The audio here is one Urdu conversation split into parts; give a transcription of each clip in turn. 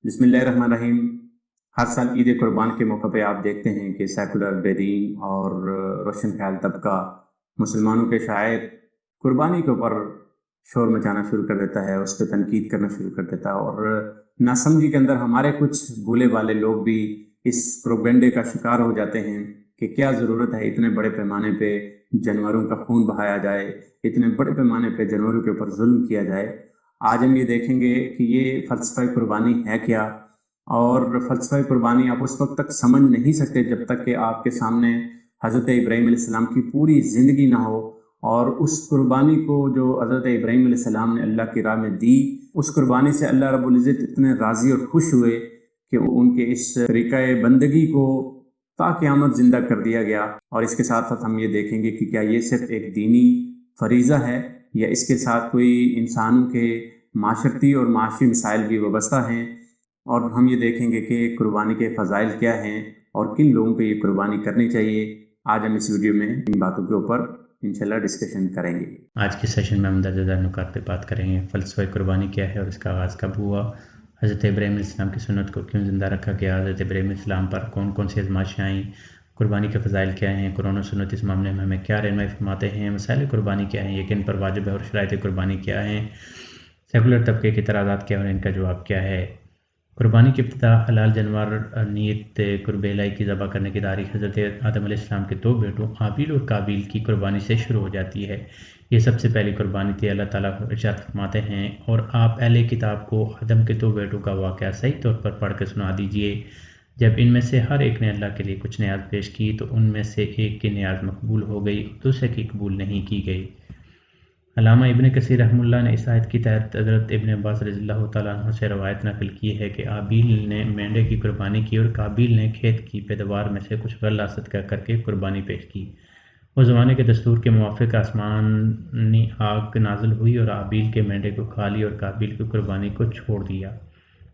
بسم اللہ الرحمن الرحیم۔ ہر سال عید قربان کے موقع پہ آپ دیکھتے ہیں کہ سیکولر، بے دین اور روشن خیال طبقہ مسلمانوں کے شاعر قربانی کے اوپر شور مچانا شروع کر دیتا ہے، اس پہ تنقید کرنا شروع کر دیتا ہے، اور ناسمجھی کے اندر ہمارے کچھ بھولے والے لوگ بھی اس پروپیگنڈے کا شکار ہو جاتے ہیں کہ کیا ضرورت ہے اتنے بڑے پیمانے پہ جانوروں کا خون بہایا جائے، اتنے بڑے پیمانے پہ جانوروں کے اوپر ظلم کیا جائے۔ آج ہم یہ دیکھیں گے کہ یہ فلسفہ قربانی ہے کیا، اور فلسفہ قربانی آپ اس وقت تک سمجھ نہیں سکتے جب تک کہ آپ کے سامنے حضرت ابراہیم علیہ السلام کی پوری زندگی نہ ہو، اور اس قربانی کو جو حضرت ابراہیم علیہ السلام نے اللہ کی راہ میں دی، اس قربانی سے اللہ رب العزت اتنے راضی اور خوش ہوئے کہ ان کے اس طریقہ بندگی کو تا قیامت زندہ کر دیا گیا۔ اور اس کے ساتھ ساتھ ہم یہ دیکھیں گے کہ کیا یہ صرف ایک دینی فریضہ ہے یا اس کے ساتھ کوئی انسانوں کے معاشرتی اور معاشی مسائل بھی وابستہ ہیں، اور ہم یہ دیکھیں گے کہ قربانی کے فضائل کیا ہیں اور کن لوگوں کو یہ قربانی کرنی چاہیے۔ آج ہم اس ویڈیو میں ان باتوں کے اوپر انشاءاللہ ڈسکشن کریں گے۔ آج کے سیشن میں ہم درجہ نکات پہ بات کریں گے۔ فلسفہ قربانی کیا ہے اور اس کا آغاز کب ہوا، حضرت ابراہیم علیہ السلام کی سنت کو کیوں زندہ رکھا گیا، حضرت ابراہیم علیہ السلام پر کون کون سی آزمائشیں آئیں، قربانی کے فضائل کیا ہیں، قرآن و سنت اس معاملے میں ہمیں کیا رہنمائی فرماتے ہیں، مسائل قربانی کیا ہیں، یہ کن پر واجب ہے اور شرائط قربانی کیا ہیں، سیکولر طبقے کے اعتراضات کیا اور ان کا جواب کیا ہے۔ قربانی کی ابتدا حلال جانور نیت قرب الہی کی ذبح کرنے کی تاریخ حضرت آدم علیہ السلام کے دو بیٹوں حابیل اور قابیل کی قربانی سے شروع ہو جاتی ہے۔ یہ سب سے پہلی قربانی تھی۔ اللہ تعالیٰ ارشاد فرماتے ہیں، اور آپ اہل کتاب کو آدم کے دو بیٹوں کا واقعہ صحیح طور پر پڑھ کے سنا دیجئے۔ جب ان میں سے ہر ایک نے اللہ کے لیے کچھ نیاز پیش کی تو ان میں سے ایک کی نیاز مقبول ہو گئی اور دوسرے کی قبول نہیں کی گئی۔ علامہ ابن کثیر رحمہ اللہ نے اس آیت کی تحت حضرت ابن عباس رضی اللہ تعالیٰ عنہ سے روایت نقل کی ہے کہ آبیل نے مینڈے کی قربانی کی اور قابیل نے کھیت کی پیداوار میں سے کچھ غلہ صدقہ کر کے قربانی پیش کی۔ اس زمانے کے دستور کے موافق آسمانی آگ نازل ہوئی اور آبیل کے مینڈے کو کھا لی اور قابیل کی قربانی کو چھوڑ دیا۔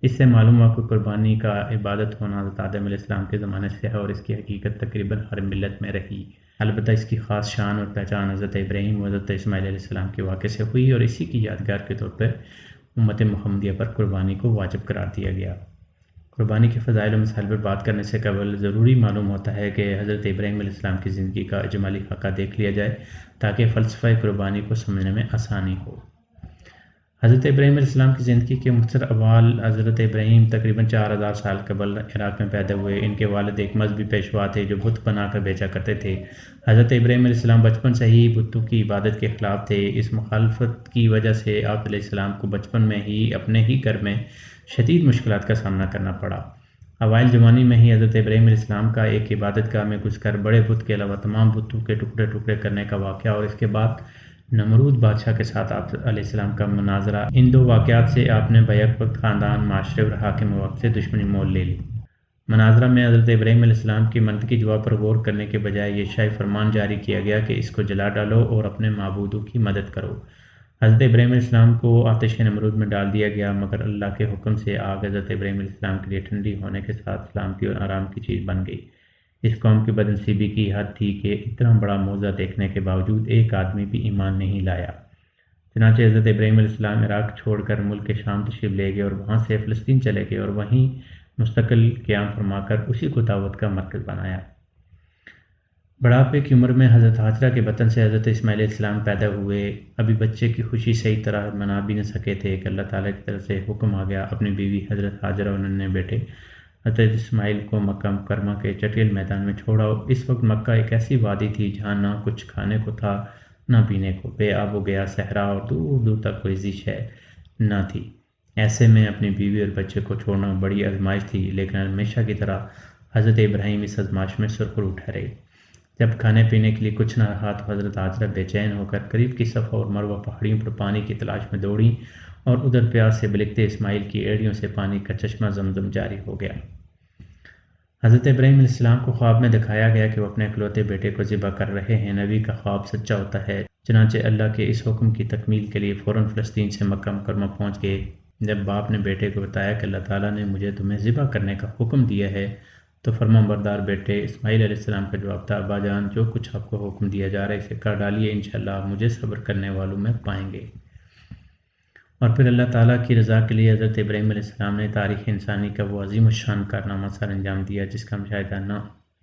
اس سے معلوم ہوا کہ قربانی کا عبادت ہونا حضرت آدم علیہ السلام کے زمانے سے ہے اور اس کی حقیقت تقریباً ہر ملت میں رہی۔ البتہ اس کی خاص شان اور پہچان حضرت ابراہیم و حضرت اسماعیل علیہ السلام کے واقعے سے ہوئی اور اسی کی یادگار کے طور پر امت محمدیہ پر قربانی کو واجب قرار دیا گیا۔ قربانی کے فضائل و مسائل پر بات کرنے سے قبل ضروری معلوم ہوتا ہے کہ حضرت ابراہیم علیہ السلام کی زندگی کا اجمالی خاکہ دیکھ لیا جائے تاکہ فلسفہ قربانی کو سمجھنے میں آسانی ہو۔ حضرت ابراہیم علیہ السلام کی زندگی کے مختصر احوال۔ حضرت ابراہیم تقریباً 4000 سال قبل عراق میں پیدا ہوئے۔ ان کے والد ایک مذہبی پیشوا تھے جو بت بنا کر بیچا کرتے تھے۔ حضرت ابراہیم علیہ السلام بچپن سے ہی بتوں کی عبادت کے خلاف تھے۔ اس مخالفت کی وجہ سے آپ علیہ السلام کو بچپن میں ہی اپنے ہی گھر میں شدید مشکلات کا سامنا کرنا پڑا۔ اوائل زمانے میں ہی حضرت ابراہیم علیہ السلام کا ایک عبادت گاہ میں گھس کر بڑے بت کے علاوہ تمام بتوں کے ٹکڑے ٹکڑے کرنے کا واقعہ اور اس کے بعد نمرود بادشاہ کے ساتھ آپ علیہ السلام کا مناظرہ، ان دو واقعات سے آپ نے بیک وقت خاندان، معاشرے اور حاکم وقت سے دشمنی مول لے لی۔ مناظرہ میں حضرت ابراہیم علیہ السلام کی منطقی جواب پر غور کرنے کے بجائے یہ شاہی فرمان جاری کیا گیا کہ اس کو جلا ڈالو اور اپنے معبودوں کی مدد کرو۔ حضرت ابراہیم علیہ السلام کو آتش نمرود میں ڈال دیا گیا، مگر اللہ کے حکم سے آگ حضرت ابراہیم علیہ السلام کے لیے ٹھنڈی ہونے کے ساتھ سلامتی اور آرام کی چیز بن گئی۔ اس قوم کی بدنصیبی کی حد تھی کہ اتنا بڑا معجزہ دیکھنے کے باوجود ایک آدمی بھی ایمان نہیں لایا۔ چنانچہ حضرت ابراہیم علیہ السلام عراق چھوڑ کر ملک شام تشریف لے گئے اور وہاں سے فلسطین چلے گئے اور وہیں مستقل قیام فرما کر اسی کو دعوت کا مرکز بنایا۔ بڑھاپے کی عمر میں حضرت ہاجرہ کے بطن سے حضرت اسماعیل علیہ السلام پیدا ہوئے۔ ابھی بچے کی خوشی صحیح طرح منا بھی نہ سکے تھے کہ اللہ تعالیٰ کی طرف سے حکم آ گیا، اپنی بیوی حضرت ہاجرہ اور ننھے بیٹے حضرت اسماعیل کو مکہ مکرمہ کے چٹیل میدان میں چھوڑاؤ۔ اس وقت مکہ ایک ایسی وادی تھی جہاں نہ کچھ کھانے کو تھا نہ پینے کو، بے آب و گیا صحرا اور دور دور تک کوئی ذی شے نہ تھی۔ ایسے میں اپنی بیوی اور بچے کو چھوڑنا بڑی آزمائش تھی، لیکن ہمیشہ کی طرح حضرت ابراہیم اس آزمائش میں سرخرو ٹھہرے۔ جب کھانے پینے کے لیے کچھ نہ رہا تو حضرت ہاجرہ بے چین ہو کر قریب کی صفا اور مروہ پہاڑیوں پر پانی کی تلاش میں دوڑیں اور ادھر پیاس سے بلکتے اسماعیل کی ایڑیوں سے پانی کا چشمہ زمزم جاری ہو گیا۔ حضرت ابراہیم علیہ السلام کو خواب میں دکھایا گیا کہ وہ اپنے اکلوتے بیٹے کو ذبح کر رہے ہیں۔ نبی کا خواب سچا ہوتا ہے، چنانچہ اللہ کے اس حکم کی تکمیل کے لیے فوراً فلسطین سے مکہ مکرمہ پہنچ گئے۔ جب باپ نے بیٹے کو بتایا کہ اللہ تعالیٰ نے مجھے تمہیں ذبح کرنے کا حکم دیا ہے تو فرمانبردار بیٹے اسماعیل علیہ السلام کا جواب تھا، ابا جان جو کچھ آپ کو حکم دیا جا رہا ہے اسے کر ڈالیے، انشاءاللہ مجھے صبر کرنے والوں میں پائیں گے۔ اور پھر اللہ تعالیٰ کی رضا کے لیے حضرت ابراہیم علیہ السلام نے تاریخ انسانی کا وہ عظیم الشان کارنامہ سر انجام دیا جس کا مشاہدہ نہ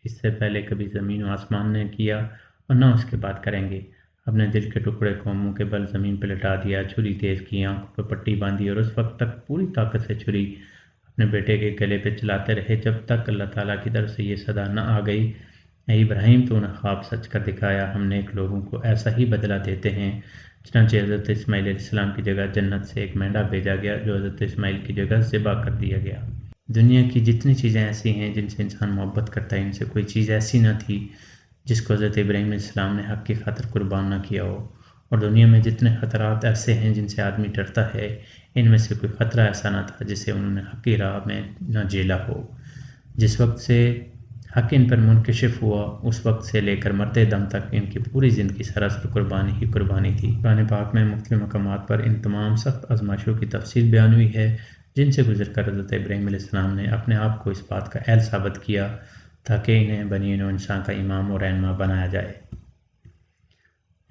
اس سے پہلے کبھی زمین و آسمان نے کیا اور نہ اس کے بعد کریں گے۔ اپنے دل کے ٹکڑے کو منہ کے بل زمین پہ لٹا دیا، چھری تیز کی، آنکھوں پہ پٹی باندھی اور اس وقت تک پوری طاقت سے چھری اپنے بیٹے کے گلے پہ چلاتے رہے جب تک اللہ تعالیٰ کی طرف سے یہ صدا نہ آ گئی، اے ابراہیم تو نے خواب سچ کر دکھایا، ہم نیک لوگوں کو ایسا ہی بدلہ دیتے ہیں۔ چنانچہ حضرت اسماعیل علیہ السلام کی جگہ جنت سے ایک مینڈا بھیجا گیا جو حضرت اسماعیل کی جگہ ذبح کر دیا گیا۔ دنیا کی جتنی چیزیں ایسی ہیں جن سے انسان محبت کرتا ہے ان سے کوئی چیز ایسی نہ تھی جس کو حضرت ابراہیم علیہ السلام نے حق کی خاطر قربان نہ کیا ہو، اور دنیا میں جتنے خطرات ایسے ہیں جن سے آدمی ڈرتا ہے ان میں سے کوئی خطرہ ایسا نہ تھا جسے انہوں نے حق کی راہ میں نہ جھیلا ہو۔ جس وقت سے حق ان پر منکشف ہوا اس وقت سے لے کر مرتے دم تک ان کی پوری زندگی سراسر قربانی ہی قربانی تھی۔ قرآن پاک میں مختلف مقامات پر ان تمام سخت آزمائشوں کی تفصیل بیان ہوئی ہے جن سے گزر کر حضرت ابراہیم علیہ السلام نے اپنے آپ کو اس بات کا اہل ثابت کیا تاکہ انہیں بنی نوع انسان کا امام اور رہنما بنایا جائے۔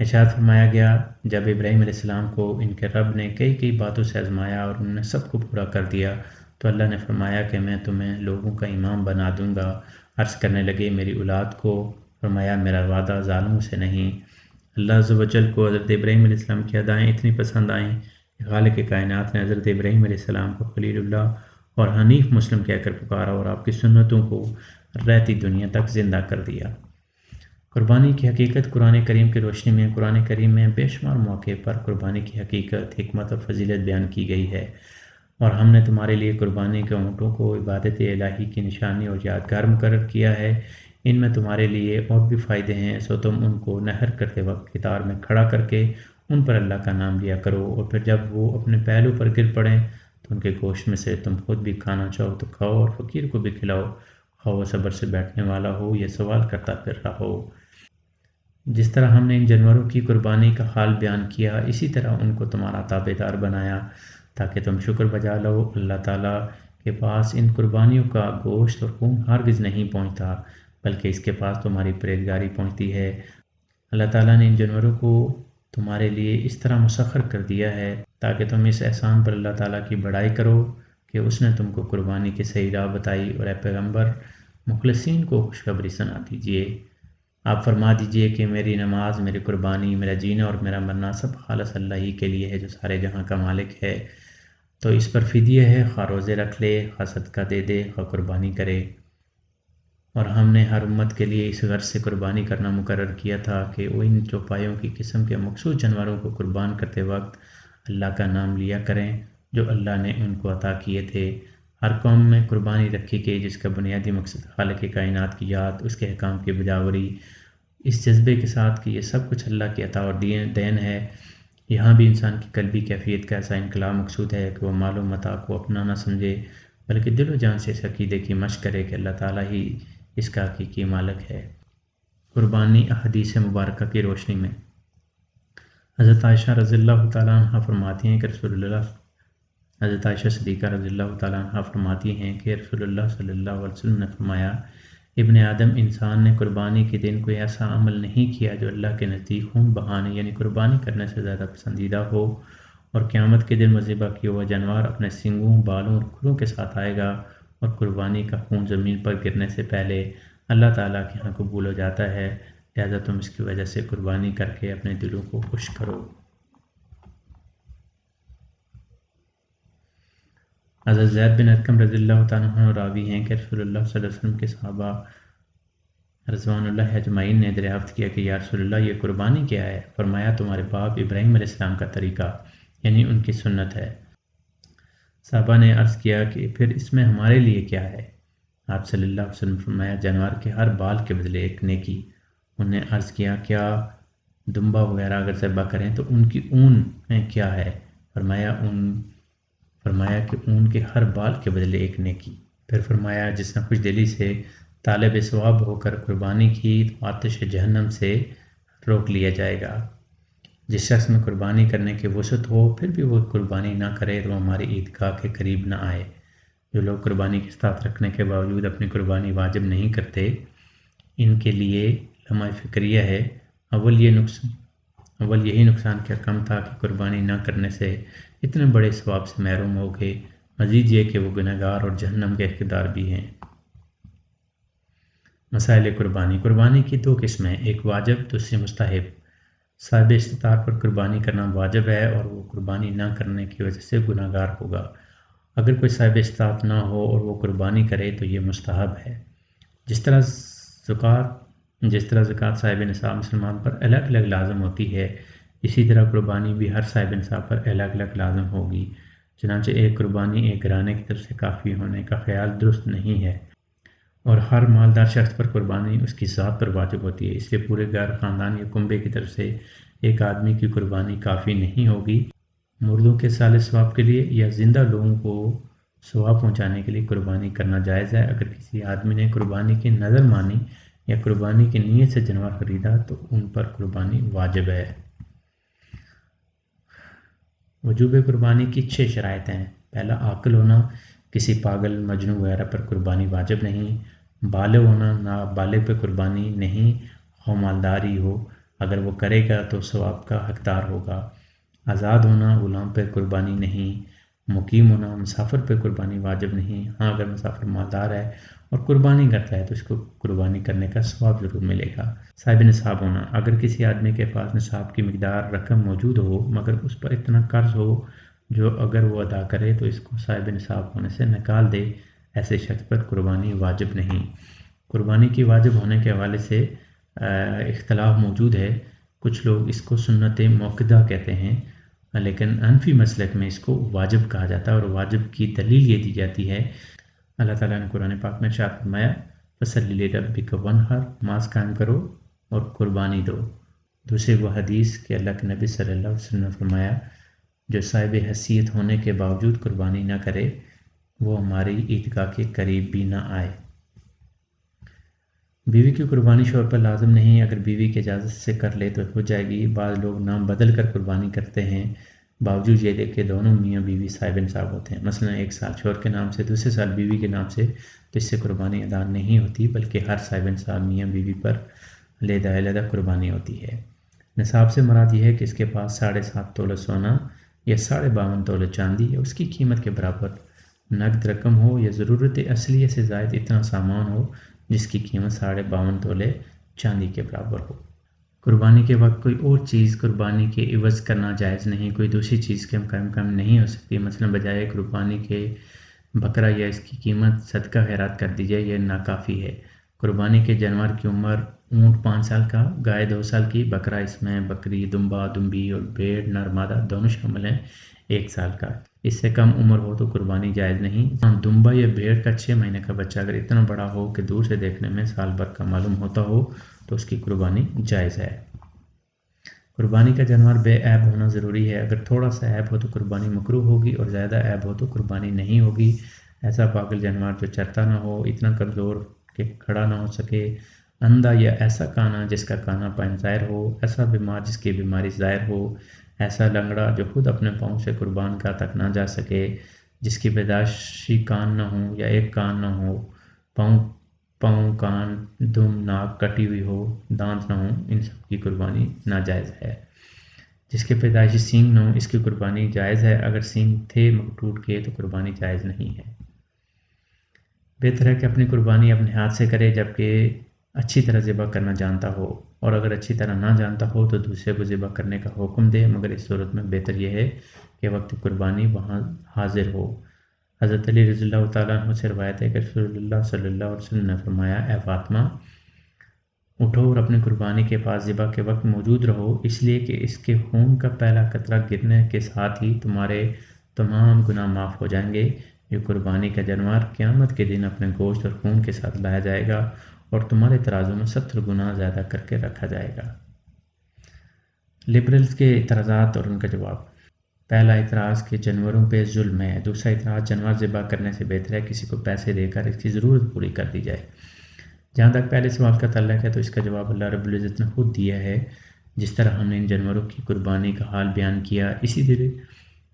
ارشاد فرمایا گیا، جب ابراہیم علیہ السلام کو ان کے رب نے کئی باتوں سے آزمایا اور انہوں نے سب کو پورا کر دیا تو اللہ نے فرمایا کہ میں تمہیں لوگوں کا امام بنا دوں گا۔ عرض کرنے لگے میری اولاد کو، فرمایا میرا وعدہ ظالموں سے نہیں۔ اللہ عز و جل کو حضرت ابراہیم علیہ السلام کی ادائیں اتنی پسند آئیں کہ خالق کائنات نے حضرت ابراہیم علیہ السلام کو خلیل اللہ اور حنیف مسلم کہہ کر پکارا اور آپ کی سنتوں کو رہتی دنیا تک زندہ کر دیا۔ قربانی کی حقیقت قرآن کریم کی روشنی میں قرآن کریم میں بے شمار موقع پر قربانی کی حقیقت، حکمت اور فضیلت بیان کی گئی ہے، اور ہم نے تمہارے لیے قربانی کے اونٹوں کو عبادت الہی کی نشانی اور یادگار مقرر کیا ہے، ان میں تمہارے لیے اور بھی فائدے ہیں، سو تم ان کو نحر کرتے وقت قطار میں کھڑا کر کے ان پر اللہ کا نام لیا کرو، اور پھر جب وہ اپنے پہلو پر گر پڑیں تو ان کے گوشت میں سے تم خود بھی کھانا چاہو تو کھاؤ اور فقیر کو بھی کھلاؤ، خواہ وہ صبر سے بیٹھنے والا ہو یا سوال کرتا پھر رہا ہو۔ جس طرح ہم نے ان جانوروں کی قربانی کا حال بیان کیا اسی طرح ان کو تمہارا تابع دار بنایا تاکہ تم شکر بجا لو۔ اللہ تعالیٰ کے پاس ان قربانیوں کا گوشت اور خون ہرگز نہیں پہنچتا بلکہ اس کے پاس تمہاری پرہیزگاری پہنچتی ہے۔ اللہ تعالیٰ نے ان جانوروں کو تمہارے لیے اس طرح مسخر کر دیا ہے تاکہ تم اس احسان پر اللہ تعالیٰ کی بڑائی کرو کہ اس نے تم کو قربانی کی صحیح راہ بتائی، اور اے پیغمبر مخلصین کو خوشخبری سنا دیجیے۔ آپ فرما دیجئے کہ میری نماز، میری قربانی، میرا جینا اور میرا مرنا سب خالص اللہ ہی کے لیے ہے جو سارے جہاں کا مالک ہے، تو اس پر فدیہ ہے، خواہ روزے رکھ لے، خواہ صدقہ دے دے، خواہ قربانی کرے۔ اور ہم نے ہر امت کے لیے اس غرض سے قربانی کرنا مقرر کیا تھا کہ وہ ان چوپایوں کی قسم کے مخصوص جانوروں کو قربان کرتے وقت اللہ کا نام لیا کریں جو اللہ نے ان کو عطا کیے تھے۔ ہر قوم میں قربانی رکھی گئی جس کا بنیادی مقصد خالق کائنات کی یاد، اس کے احکام کی بجاوری، اس جذبے کے ساتھ کہ یہ سب کچھ اللہ کی عطا اور دین ہے۔ یہاں بھی انسان کی قلبی کیفیت کا ایسا انقلاب مقصود ہے کہ وہ مال و متاع کو اپنا نہ سمجھے بلکہ دل و جان سے اس عقیدے کی مشق کرے کہ اللہ تعالیٰ ہی اس کا حقیقی مالک ہے۔ قربانی احادیث مبارکہ کی روشنی میں حضرت عائشہ رضی اللہ تعالیٰ عنہ فرماتی ہیں کہ حضرت عائشہ صدیقہ رضی اللہ تعالیٰ عنہ فرماتی ہیں کہ رسول اللہ صلی اللہ علیہ وسلم نے فرمایا، ابن آدم انسان نے قربانی کے دن کوئی ایسا عمل نہیں کیا جو اللہ کے نزدیک خون بہانے یعنی قربانی کرنے سے زیادہ پسندیدہ ہو، اور قیامت کے دن وہ ذبح کیا ہوا جانور اپنے سینگوں، بالوں اور کھروں کے ساتھ آئے گا، اور قربانی کا خون زمین پر گرنے سے پہلے اللہ تعالیٰ کے ہاں قبول ہو جاتا ہے، لہذا تم اس کی وجہ سے قربانی کر کے اپنے دلوں کو خوش کرو۔ حضرت زید بن ارقم رضی اللہ تعالیٰ عنہ راوی ہیں کہ رسول اللہ صلی اللہ علیہ وسلم کے صحابہ رضوان اللہ اجمعین نے دریافت کیا کہ یا رسول اللہ یہ قربانی کیا ہے؟ فرمایا تمہارے باپ ابراہیم علیہ السلام کا طریقہ یعنی ان کی سنت ہے۔ صحابہ نے عرض کیا کہ پھر اس میں ہمارے لیے کیا ہے؟ آپ صلی اللہ علیہ وسلم فرمایا جانور کے ہر بال کے بدلے ایک نیکی۔ انہوں نے عرض کیا کیا دمبا وغیرہ اگر ذبح کریں تو ان کی اون کیا ہے؟ فرمایا کہ اون کے ہر بال کے بدلے ایک نیکی۔ پھر فرمایا جس نے خوش دلی سے طالب ثواب ہو کر قربانی کی تو آتش جہنم سے روک لیا جائے گا۔ جس شخص میں قربانی کرنے کی وسعت ہو پھر بھی وہ قربانی نہ کرے تو ہماری عیدگاہ کے قریب نہ آئے۔ جو لوگ قربانی کے ساتھ رکھنے کے باوجود اپنی قربانی واجب نہیں کرتے ان کے لیے لمحہ فکریہ ہے۔ اول یہی نقصان کیا کم تھا کہ قربانی نہ کرنے سے اتنے بڑے ثواب سے محروم ہو گئے، مزید یہ کہ وہ گنہگار اور جہنم کے حقدار بھی ہیں۔ مسائل قربانی۔ قربانی کی دو قسمیں، ایک واجب، دوسری مستحب۔ صاحب استطاعت پر قربانی کرنا واجب ہے اور وہ قربانی نہ کرنے کی وجہ سے گنہگار ہوگا۔ اگر کوئی صاحب استطاعت نہ ہو اور وہ قربانی کرے تو یہ مستحب ہے۔ جس طرح زکوٰۃ صاحب نصاب مسلمان پر الگ الگ لازم ہوتی ہے، اسی طرح قربانی بھی ہر صاحب نصاب پر الگ الگ لازم ہوگی۔ چنانچہ ایک قربانی ایک گھرانے کی طرف سے کافی ہونے کا خیال درست نہیں ہے، اور ہر مالدار شخص پر قربانی اس کی ذات پر واجب ہوتی ہے، اس لیے پورے گھر، خاندان یا کنبے کی طرف سے ایک آدمی کی قربانی کافی نہیں ہوگی۔ مردوں کے صالح ثواب کے لیے یا زندہ لوگوں کو ثواب پہنچانے کے لیے قربانی کرنا جائز ہے۔ اگر کسی آدمی نے قربانی کی نظر مانی یا قربانی کی نیت سے جانور خریدا تو ان پر قربانی واجب ہے۔ وجوب قربانی کی 6 شرائط ہیں۔ پہلا، عاقل ہونا، کسی پاگل، مجنون وغیرہ پر قربانی واجب نہیں۔ بالغ ہونا، نابالغ پہ قربانی نہیں، خواہ مالدار ہی ہو، اگر وہ کرے گا تو ثواب کا حقدار ہوگا۔ آزاد ہونا، غلام پہ قربانی نہیں۔ مقیم ہونا، مسافر پہ قربانی واجب نہیں، ہاں اگر مسافر مالدار ہے اور قربانی کرتا ہے تو اس کو قربانی کرنے کا ثواب ضرور ملے گا۔ صاحب نصاب ہونا، اگر کسی آدمی کے پاس نصاب کی مقدار رقم موجود ہو مگر اس پر اتنا قرض ہو جو اگر وہ ادا کرے تو اس کو صاحب نصاب ہونے سے نکال دے، ایسے شخص پر قربانی واجب نہیں۔ قربانی کی واجب ہونے کے حوالے سے اختلاف موجود ہے، کچھ لوگ اس کو سنت موقدہ کہتے ہیں، لیکن حنفی مسلک میں اس کو واجب کہا جاتا ہے، اور واجب کی دلیل یہ دی جاتی ہے، اللہ تعالیٰ نے قرآن پاک میں ارشاد فرمایا فَصَلِّ لِرَبِّكَ وَانْحَرْ، نماز قائم کرو اور قربانی دو۔ دوسری وہ حدیث کہ اللہ کے نبی صلی اللہ علیہ وسلم نے فرمایا جو صاحب حیثیت ہونے کے باوجود قربانی نہ کرے وہ ہماری عیدگاہ کے قریب بھی نہ آئے۔ بیوی کی قربانی شوہر پر لازم نہیں، اگر بیوی کی اجازت سے کر لے تو ہو جائے گی۔ بعض لوگ نام بدل کر قربانی کرتے ہیں، باوجود یہ کہ دونوں میاں بیوی صاحب نصاب ہوتے ہیں۔ مثلا ایک سال شوہر کے نام سے، دوسرے سال بیوی کے نام سے، تو اس سے قربانی ادا نہیں ہوتی، بلکہ ہر صاحب نصاب میاں بیوی پر علیحدہ علیحدہ قربانی ہوتی ہے۔ نصاب سے مراد یہ ہے کہ اس کے پاس 7.5 تولہ سونا یا 52.5 تولہ چاندی یا اس کی قیمت کے برابر نقد رقم ہو، یا ضرورت اصلیہ سے زائد اتنا سامان ہو جس کی قیمت 52.5 تولے چاندی کے برابر ہو۔ قربانی کے وقت کوئی اور چیز قربانی کے عوض کرنا جائز نہیں، کوئی دوسری چیز کے کم نہیں ہو سکتی۔ مثلا بجائے قربانی کے بکرا یا اس کی قیمت صدقہ خیرات کر دی جائے، یہ ناکافی ہے۔ قربانی کے جانور کی عمر اونٹ 5 سال کا، گائے 2 سال کی، بکرا اس میں بکری، دمبا، دمبی اور بھیڑ نر مادہ دونوں شامل ہیں 1 سال کا۔ اس سے کم عمر ہو تو قربانی جائز نہیں۔ دمبا یا بھیڑ کا 6 مہینے کا بچہ اگر اتنا بڑا ہو کہ دور سے دیکھنے میں سال بھر کا معلوم ہوتا ہو تو اس کی قربانی جائز ہے۔ قربانی کا جانور بے عیب ہونا ضروری ہے، اگر تھوڑا سا عیب ہو تو قربانی مکروہ ہوگی اور زیادہ عیب ہو تو قربانی نہیں ہوگی۔ ایسا پاگل جانور جو چرتا نہ ہو، اتنا کمزور کہ کھڑا نہ ہو سکے، اندھا یا ایسا کانا جس کا کانا پن ظاہر ہو، ایسا بیمار جس کی بیماری ظاہر ہو، ایسا لنگڑا جو خود اپنے پاؤں سے قربان گاہ تک نہ جا سکے، جس کی پیدائشی کان نہ ہو یا ایک کان نہ ہو، پاؤں، کان، دم، ناک کٹی ہوئی ہو، دانت نہ ہو، ان سب کی قربانی ناجائز ہے۔ جس کے پیدائشی سینگ نہ ہو اس کی قربانی جائز ہے، اگر سینگ تھے مگر ٹوٹ گئے تو قربانی جائز نہیں ہے۔ بہتر ہے کہ اپنی قربانی اپنے ہاتھ سے کرے جبکہ اچھی طرح ذبح کرنا جانتا ہو، اور اگر اچھی طرح نہ جانتا ہو تو دوسرے کو ذبح کرنے کا حکم دے، مگر اس صورت میں بہتر یہ ہے کہ وقت قربانی وہاں حاضر ہو۔ حضرت علی رضی اللہ تعالیٰ عنہ سے روایت ہے کہ رسول اللہ صلی اللہ علیہ وسلم نے فرمایا اے فاطمہ اٹھو اور اپنی قربانی کے پاس ذبح کے وقت موجود رہو، اس لیے کہ اس کے خون کا پہلا قطرہ گرنے کے ساتھ ہی تمہارے تمام گناہ معاف ہو جائیں گے۔ یہ قربانی کا جانور قیامت کے دن اپنے گوشت اور خون کے ساتھ لایا جائے گا اور تمہارے ترازو میں 70 گنا زیادہ کر کے رکھا جائے گا۔ لبرلز کے اعتراضات اور ان کا جواب۔ پہلا اعتراض کہ جانوروں پہ ظلم ہے، دوسرا اعتراض جانور ذبح کرنے سے بہتر ہے کسی کو پیسے دے کر اس کی ضرورت پوری کر دی جائے۔ جہاں تک پہلے سوال کا تعلق ہے تو اس کا جواب اللہ رب العزت نے خود دیا ہے، جس طرح ہم نے ان جانوروں کی قربانی کا حال بیان کیا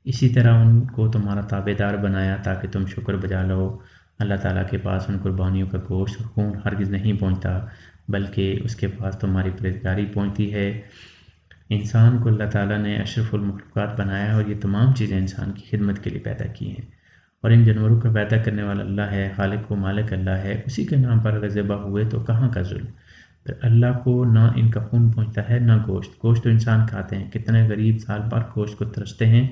اسی طرح ان کو تمہارا تابع دار بنایا تاکہ تم شکر بجا لو۔ اللہ تعالیٰ کے پاس ان قربانیوں کا گوشت اور خون ہرگز نہیں پہنچتا، بلکہ اس کے پاس تمہاری پرہیزگاری پہنچتی ہے۔ انسان کو اللہ تعالیٰ نے اشرف المخلوقات بنایا اور یہ تمام چیزیں انسان کی خدمت کے لیے پیدا کی ہیں، اور ان جانوروں کا پیدا کرنے والا اللہ ہے، خالق و مالک اللہ ہے، اسی کے نام پر اگر ذبح ہوئے تو کہاں کا ظلم؟ پھر اللہ کو نہ ان کا خون پہنچتا ہے نہ گوشت تو انسان کھاتے ہیں، کتنے غریب سال بھر گوشت کو ترستے ہیں،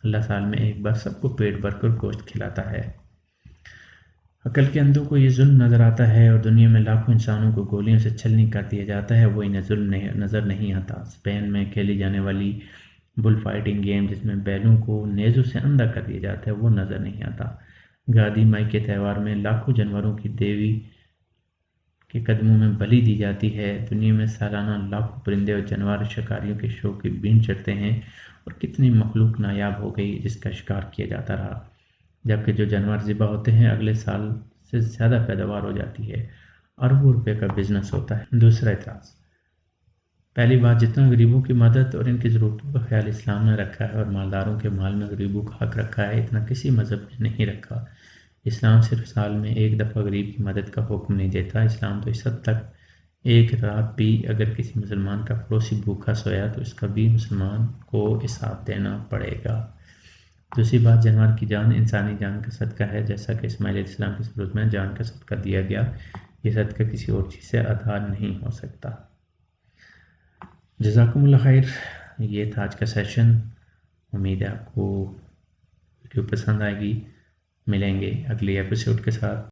اللہ سال میں ایک بار سب کو پیٹ بھر کر گوشت کھلاتا ہے۔ عقل کے اندھوں کو یہ ظلم نظر آتا ہے اور دنیا میں لاکھوں انسانوں کو گولیوں سے چھلنی کر دیا جاتا ہے، وہ انہیں ظلم نظر نہیں آتا۔ اسپین میں کھیلی جانے والی بل فائٹنگ گیم جس میں بیلوں کو نیزوں سے اندھا کر دیا جاتا ہے وہ نظر نہیں آتا۔ گادی مائی کے تہوار میں لاکھوں جانوروں کی دیوی کے قدموں میں بلی دی جاتی ہے۔ دنیا میں سالانہ لاکھوں پرندے اور جانور شکاریوں کے شوق کی بین چڑھتے ہیں اور کتنی مخلوق نایاب ہو گئی جس کا شکار کیا جاتا رہا، جبکہ جو جانور ذبح ہوتے ہیں اگلے سال سے زیادہ پیداوار ہو جاتی ہے، اربوں روپے کا بزنس ہوتا ہے۔ دوسرا اعتراض، پہلی بات، جتنا غریبوں کی مدد اور ان کی ضرورتوں کا خیال اسلام نے رکھا ہے اور مالداروں کے مال میں غریبوں کا حق رکھا ہے، اتنا کسی مذہب نے نہیں رکھا۔ اسلام صرف سال میں ایک دفعہ غریب کی مدد کا حکم نہیں دیتا، اسلام تو اس حد تک ایک رات بھی اگر کسی مسلمان کا پڑوسی بھوکا سویا تو اس کا بھی مسلمان کو حساب دینا پڑے گا۔ دوسری بات، جانور کی جان انسانی جان کا صدقہ ہے، جیسا کہ اسماعیل علیہ السلام کی صورت میں جان کا صدقہ دیا گیا، یہ صدقہ کسی اور چیز سے ادا نہیں ہو سکتا۔ جزاکم اللہ خیر، یہ تھا آج کا سیشن، امید ہے آپ کو ویڈیو پسند آئے گی۔ ملیں گے اگلی ایپیسوڈ کے ساتھ۔